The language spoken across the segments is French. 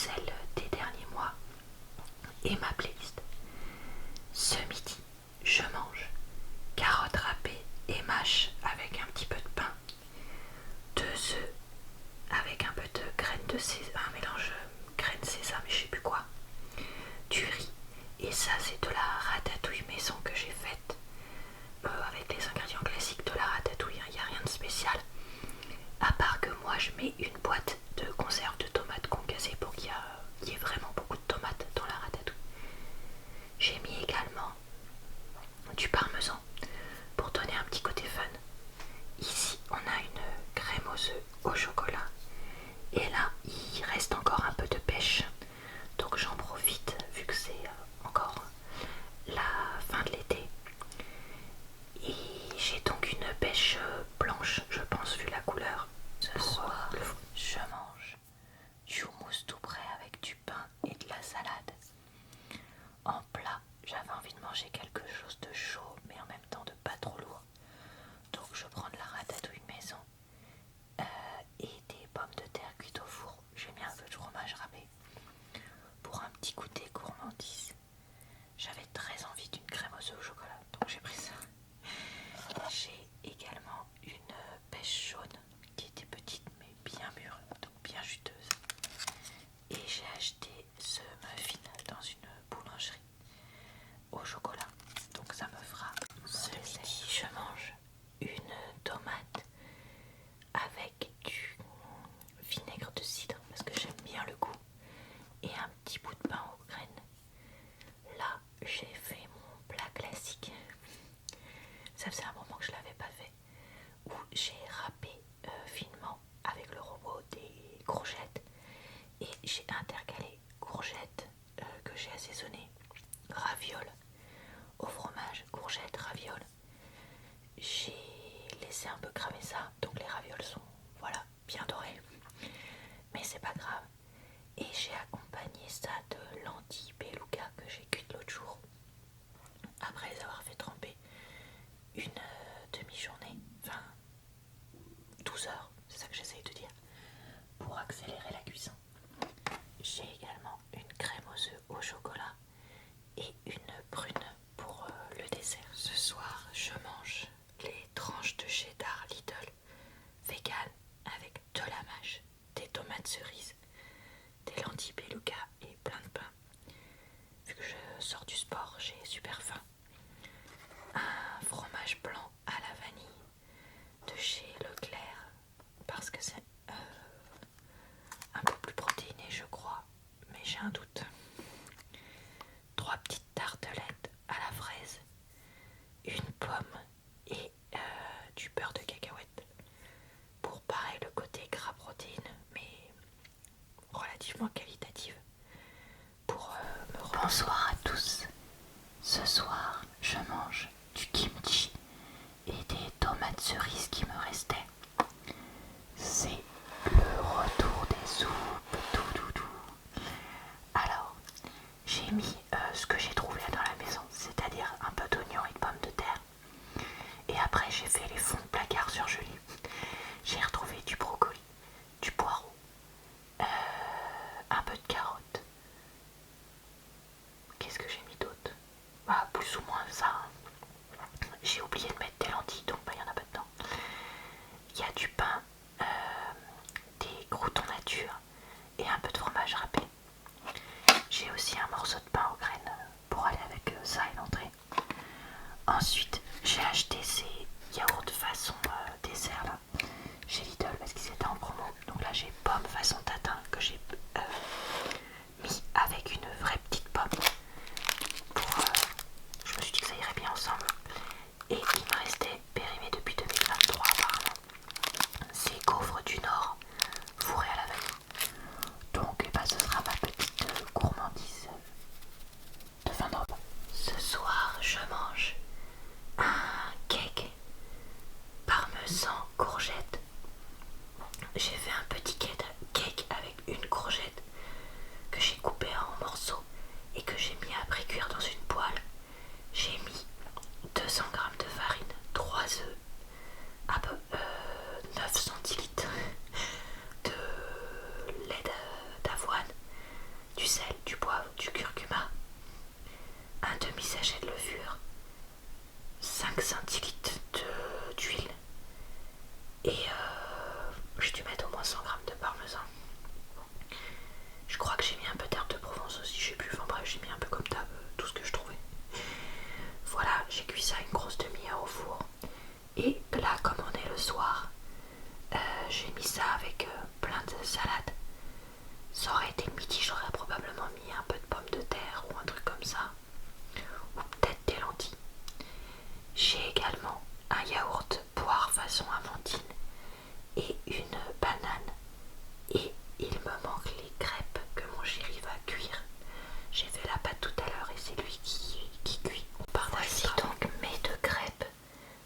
celle des derniers mois et ma playlist. Ce midi, je mange carottes râpées et mâche avec un petit peu de pain, 2 œufs avec un peu de graines de sésame, un mélange graines sésame et je sais plus quoi, du riz, et ça c'est de la ratatouille maison que j'ai faite avec les ingrédients classiques de la ratatouille, il n'y a rien de spécial, à part que moi je mets une boîte de conserve de tomates concassées pour qu'il y ait vraiment beaucoup de tomates dans la ratatouille. J'ai mis également du parmesan pour donner un petit côté fun. Ici on a une crème aux œufs au chocolat et là il reste encore un peu de pêche, donc j'en profite vu que c'est encore la fin de l'été, et j'ai donc une pêche blanche je pense vu la couleur. Ce soir je mange du houmous tout prêt avec du pain et de la salade. En plat, j'avais envie de manger quelque chose de chaud mais en même temps de pas trop lourd, donc je prends de la ratatouille maison et des pommes de terre cuites au four. J'ai mis un peu de fromage râpé pour un petit goûter gourmandise. J'avais très envie d'une crème aux œufs au chocolat, donc j'ai pris ça. J'ai également une pêche jaune qui était petite mais bien mûre, donc bien juteuse. Et j'ai acheté ce muffin dans une boulangerie au chocolat, donc ça me fera ce midi. Je mange une tomate avec du vinaigre de cidre parce que j'aime bien le goût et un petit bout de pain aux graines. Là j'ai fait mon plat classique, ça faisait un moment que je l'avais pas fait, où j'ai râpé finement avec le robot des courgettes et j'ai intercalé courgettes que j'ai assaisonnées, ravioles au fromage, courgettes, ravioles. J'ai laissé un peu cramer ça, donc les ravioles sont voilà bien dorées, mais c'est pas grave. Et j'ai accompagné ça de lentilles beluga que j'ai cuites l'autre jour après les avoir fait tremper une demi-journée, enfin 12 heures, c'est ça que j'essaye de dire, pour accélérer la cuisson. J'ai également une crème aux œufs au chocolat et une prune pour le dessert. Ce soir, je mange les tranches de cheddar Lidl vegan avec de la mâche, des tomates cerises, des lentilles beluga et plein de pain. Vu que je sors du sport, j'ai super faim. Un fromage blanc à la vanille de chez Leclerc parce que c'est un peu plus protéiné je crois, mais j'ai un doute. 3 petites tartelettes à la fraise, une pomme et du beurre de cacahuète pour pareil le côté gras protéine mais relativement qualitative pour me reposer. Bonsoir à tous. Ce soir je mange du kimchi et des tomates cerises qui me restaient. C'est le retour des soupes tout. Alors j'ai mis ce que j'ai trouvé dans la maison, c'est-à-dire un peu d'oignon et de pommes de terre. Et après j'ai fait les fonds de placard surgelés. J'ai retrouvé du brocoli, du poireau, un peu de carottes. Qu'est-ce que j'ai mis d'autre? Bah plus ou moins ça. J'ai oublié de mettre des lentilles, donc il n'y en a pas dedans. Il y a du pain, des croûtons nature et un peu de fromage râpé. J'ai aussi un morceau de pain aux graines pour aller avec ça et l'entrée. Ensuite, j'ai acheté ces yaourts façon dessert là chez Lidl parce qu'ils étaient en promo. Donc là, j'ai pomme façon tatin que j'ai mis avec une vraie petite pomme. Je me suis dit que ça irait bien ensemble. Et il me restait périmé depuis 2023 apparemment. C'est gaufres du Nord fourré à la vanille. Donc ce sera ma petite gourmandise de fin de repas. Ce soir je mange un cake parmesan courgette. J'ai fait un petit cake avec une courgette que j'ai coupée en morceaux et que j'ai mis à pré-cuire dans une poêle. J'ai mis 200 g de farine, 3 œufs, à peu 9 centilitres de lait d'avoine, 5 centilitres d'huile et j'ai dû mettre au moins 100 grammes de parmesan. Je crois que j'ai mis un peu d'herbe de Provence aussi, je sais plus, enfin bref, j'ai mis un peu comme d'hab tout ce que je trouvais. Voilà, j'ai cuit ça une grosse demi-heure au four. Et là, comme on est le soir, j'ai mis ça avec plein de salades. Ça aurait été le midi, j'aurais probablement mis un peu de pommes de terre ou un truc comme ça. Ou peut-être des lentilles. J'ai également un yaourt poire façon amandine et une banane. Et il me manque les crêpes que mon chéri va cuire. J'ai fait la pâte tout à l'heure et c'est lui qui cuit. Voici donc mes deux crêpes.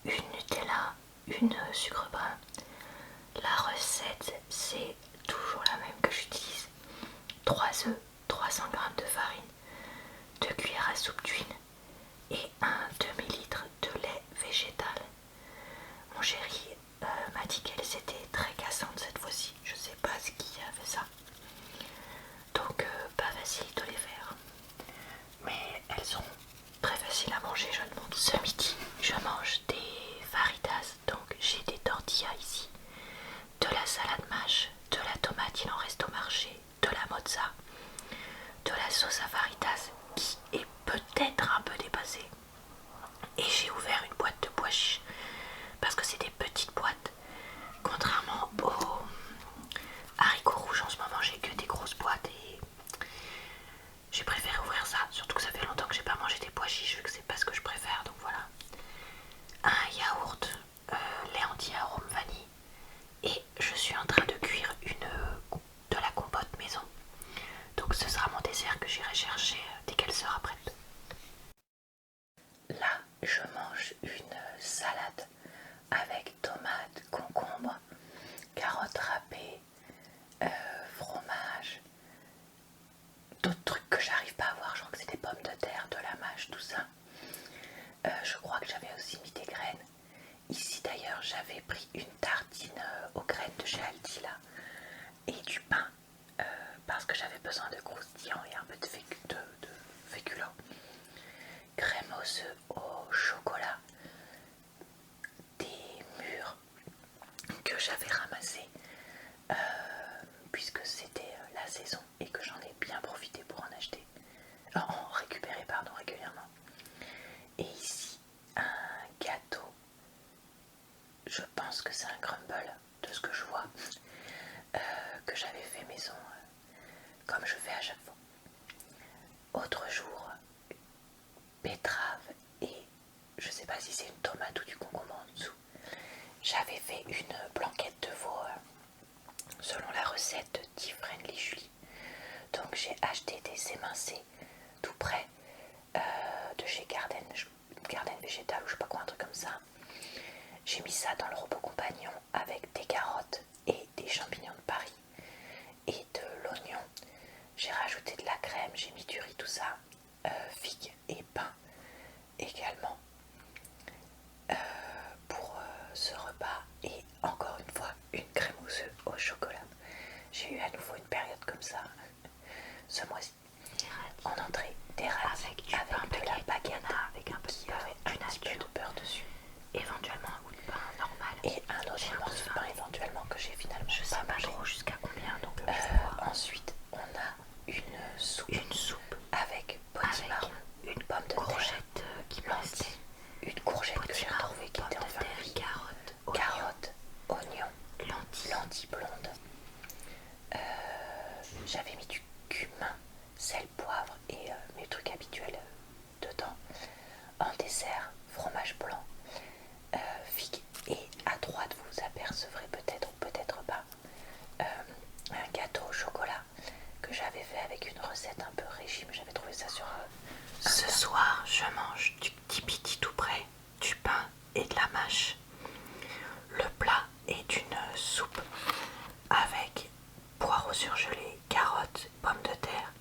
Une Nutella, une sucre brun. La recette, c'est toujours la même que j'utilise. 3 œufs, 300 g de farine, 2 cuillères à soupe d'huile et un demi-litre de lait végétal. Mon chéri m'a dit qu'elles étaient très cassantes cette fois-ci. Je sais pas ce qui a fait ça. Donc pas facile de les faire. Mais elles sont très faciles à manger, je ne montre. Ce midi, je mange des faritas. Donc j'ai des tortillas ici, de la salade mâche, de la tomate, il en reste au marché, de la mozza, de la sauce à faritas qui est peut-être un peu dépassée. Et j'ai ouvert une boîte de pois chiches parce que c'est des petites boîtes. Contrairement aux haricots rouges, en ce moment j'ai que des grosses boîtes et j'ai préféré ouvrir ça. Surtout que ça fait longtemps que j'ai pas mangé des pois chiches vu que c'est pas ce que je préfère, donc voilà. Un yaourt, lait anti-arôme vanille. Et je suis en train de cuire de la compote maison. Donc ce sera mon dessert que j'irai chercher dès qu'elle sera prête. Là, je mange une salade avec tomates, concombres, carottes râpées, fromage, d'autres trucs que j'arrive pas à voir. Je crois que c'est des pommes de terre, de la mâche, tout ça. Je crois que j'avais aussi mis des graines. Ici d'ailleurs, j'avais pris une tartine aux graines de chez Aldi là et du pain parce que j'avais besoin de croustillant et un peu de féculents. Crème aux œufs au chocolat, des mûres que j'avais ramassées puisque c'était la saison et que j'en ai bien profité pour en acheter, en récupérer pardon régulièrement. Et ici un gâteau, je pense que c'est un crumble de ce que je vois, que j'avais fait maison comme je fais à chaque fois. Autre jour, betterave et je sais pas si c'est une tomate ou du concombre en dessous. J'avais fait une blanquette de veau selon la recette de Tifrene Julie. Donc j'ai acheté des émincés tout près de chez Garden Végétal ou je sais pas quoi, un truc comme ça. J'ai mis ça dans le robot compagnon avec des carottes et des champignons de Paris et de l'oignon. J'ai rajouté de la crème, j'ai mis du riz, tout ça, figues et pain également pour ce repas. Et encore une fois, une crème aux œufs au chocolat. J'ai eu à nouveau une période comme ça ce mois-ci. En entrée, des radis avec de la baguette avec un petit peu de beurre dessus. Éventuellement un bout de pain normal. Et un autre morceau de pain éventuellement que j'ai finalement je sais pas trop jusqu'à combien. Donc ensuite, on a une soupe avec potimarron, une pomme de courgette qui plantait, une courgette que j'ai retrouvée qui était en fin de vie, carottes, oignons, lentilles blondes. J'avais mis du cumin, sel, poivre et mes trucs habituels dedans. En dessert, fromage blanc, figues et à droite vous apercevrez peut-être ou peut-être pas un gâteau au chocolat que j'avais fait avec une recette un peu régime. J'avais trouvé ça sur ce soir, je mange du tipiti tout près, du pain et de la mâche. Le plat est une soupe avec poireaux surgelés, carottes, pommes de terre,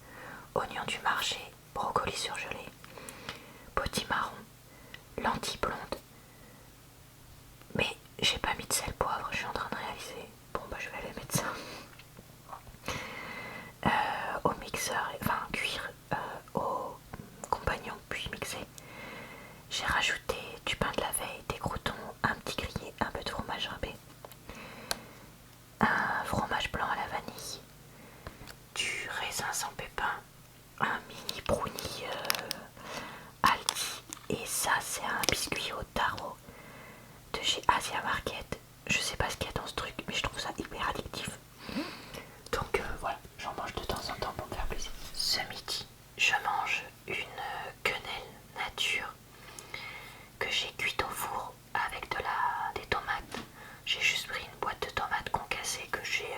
oignons du marché, brocolis surgelés, potimarron, lentilles blondes. Mais j'ai pas mis de sel poivre, je suis en train de réaliser. Bon bah je vais aller mettre ça au mixeur, enfin cuire au compagnon puis mixer. J'ai rajouté du pain de la biscuits au taro de chez Asia Market. Je sais pas ce qu'il y a dans ce truc, mais je trouve ça hyper addictif. Donc voilà, j'en mange de temps en temps pour me faire plaisir. Ce midi, je mange une quenelle nature que j'ai cuite au four avec des tomates. J'ai juste pris une boîte de tomates concassées que j'ai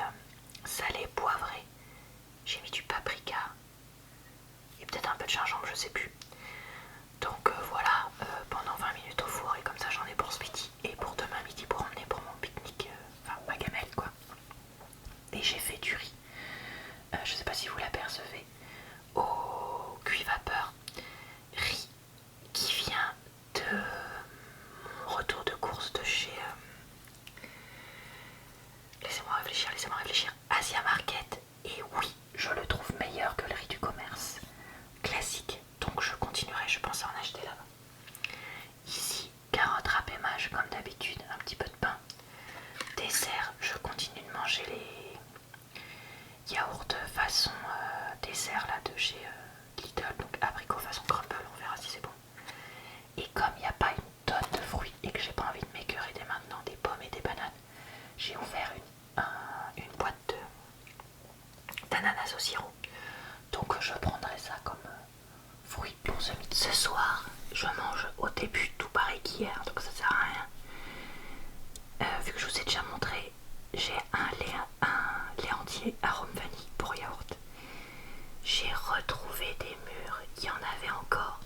salées, poivrées. J'ai mis du paprika et peut-être un peu de gingembre, je sais plus. Donc voilà, pendant 20 minutes au four et comme ça j'en ai pour ce midi et pour demain midi pour emmener pour mon pique-nique, enfin ma gamelle quoi. Et j'ai fait du riz, je sais pas si vous l'apercevez, au cuit vapeur. Riz qui vient de mon retour de course de chez... laissez-moi réfléchir, Asia Market. Et oui, je le trouve meilleur que le riz du commerce classique. Donc je continuerai, je pense, à en acheter là-bas. Ici, carottes râpées mâches comme d'habitude, un petit peu de pain. Dessert, je continue de manger les yaourts façon dessert là de chez Lidl, donc abricot façon crumble, on verra si c'est bon. Et comme il n'y a pas une tonne de fruits et que j'ai pas envie de m'écœurer dès maintenant des pommes et des bananes, j'ai ouvert une boîte d'ananas au sirop. Donc je prendrai ça comme fruit pour ce midi. Ce soir, je mange au début tout pareil qu'hier, donc ça sert à rien. Vu que je vous ai déjà montré, j'ai un lait entier arôme vanille pour yaourt. J'ai retrouvé des mûres, il y en avait encore.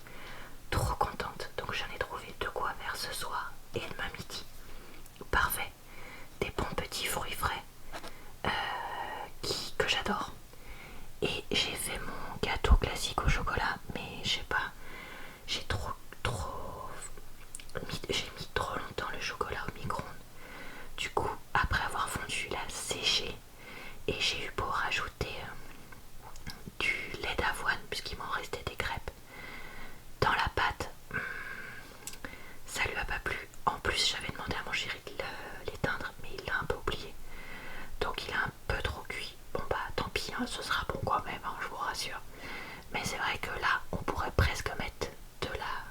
Trop contente, donc j'en ai trouvé de quoi faire ce soir et demain midi. Parfait. Des bons petits fruits frais que j'adore. Et j'ai fait mon gâteau classique au chocolat, mais je sais pas, j'ai mis trop longtemps le chocolat au micro-ondes. Du coup, après avoir fondu, il a séché et j'ai eu beau rajouter du lait d'avoine puisqu'il m'en restait des crêpes dans la pâte. Ça lui a pas plu. En plus, j'avais demandé à mon chéri de l'éteindre, mais il l'a un peu oublié. Donc il a un peu trop cuit. Bon bah tant pis, hein, ce sera bon quand même, hein, je vous rassure. Mais c'est vrai que là, on pourrait presque mettre de la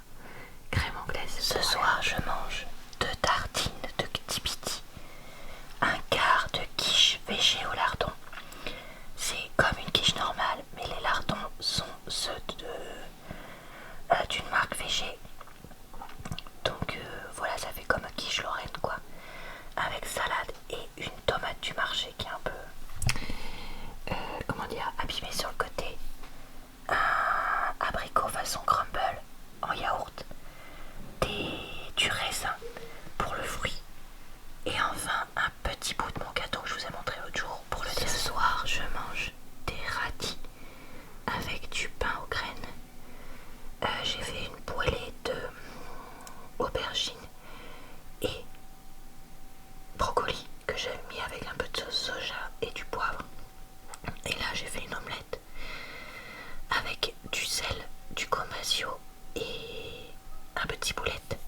crème anglaise. Ce soir, je mange 2 tartines de Tipiti, un quart de quiche végé au lardon. C'est comme une quiche normale, mais les lardons sont ceux d'une marque végé. Donc voilà, ça fait comme quiche Lorraine quoi, avec salade et une tomate du marché qui est un peu comment dire, abîmée sur le côté, un abricot façon crumble en yaourt, du raisin pour le fruit et enfin un petit bout de mon gâteau que je vous ai montré l'autre jour pour le dessert. Ce soir je mange des radis avec du pain aux graines. J'ai fait une poêlée de aubergines et brocoli que j'ai mis avec un peu de sauce soja et du poivre. Et là j'ai fait une omelette avec du sel, du comasio et un petit boulette.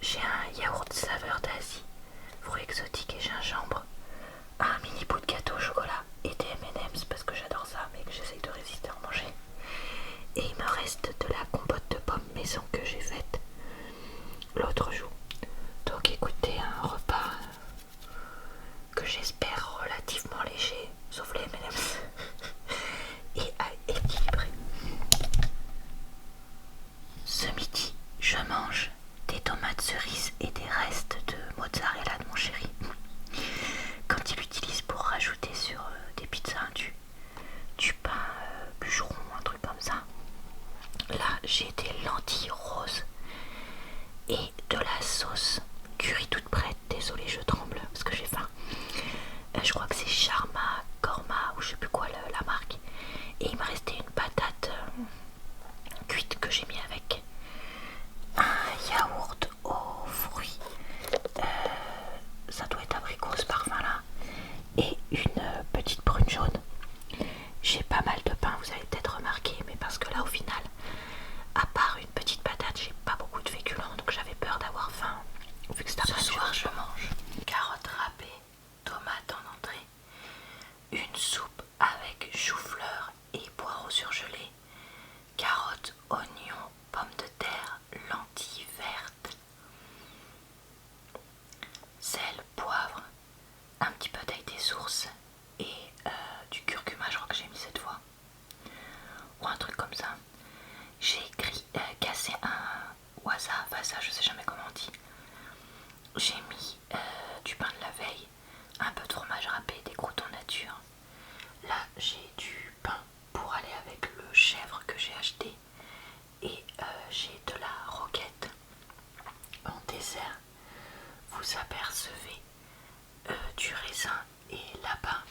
J'ai un yaourt saveur d'Asie, fruits exotiques et gingembre, un mini bout de gâteau au chocolat et des M&M's parce que j'adore ça mais que j'essaye de résister à en manger. Et il me reste de la compote de pommes maison que j'ai faite l'autre jour. Donc écoutez, un repas que j'espère relativement léger, sauf les M&M's, et équilibré. Ce midi, je mange des tomates cerises et des restes de mozzarella de mon chéri. Quand il utilise pour rajouter sur des pizzas du pain bûcheron, un truc comme ça. Là, j'ai des lentilles roses et de la sauce curry toute prête. Désolée, je tremble parce que j'ai faim. Je crois que c'est Sharma, Korma ou je sais plus quoi la marque. Et il me restait une patate cuite que j'ai mis avec un yaourt aux fruits. Ça doit être abricot ce parfum là. Et une petite prune jaune. J'ai pas mal de pain, vous avez peut-être remarqué, mais parce que là au final, à part une petite patate, j'ai pas beaucoup de féculents, donc j'avais peur framboisa, enfin ça je sais jamais comment on dit. J'ai mis du pain de la veille, un peu de fromage râpé, des croûtons nature. Là j'ai du pain pour aller avec le chèvre que j'ai acheté. Et j'ai de la roquette. En dessert, vous apercevez du raisin et là-bas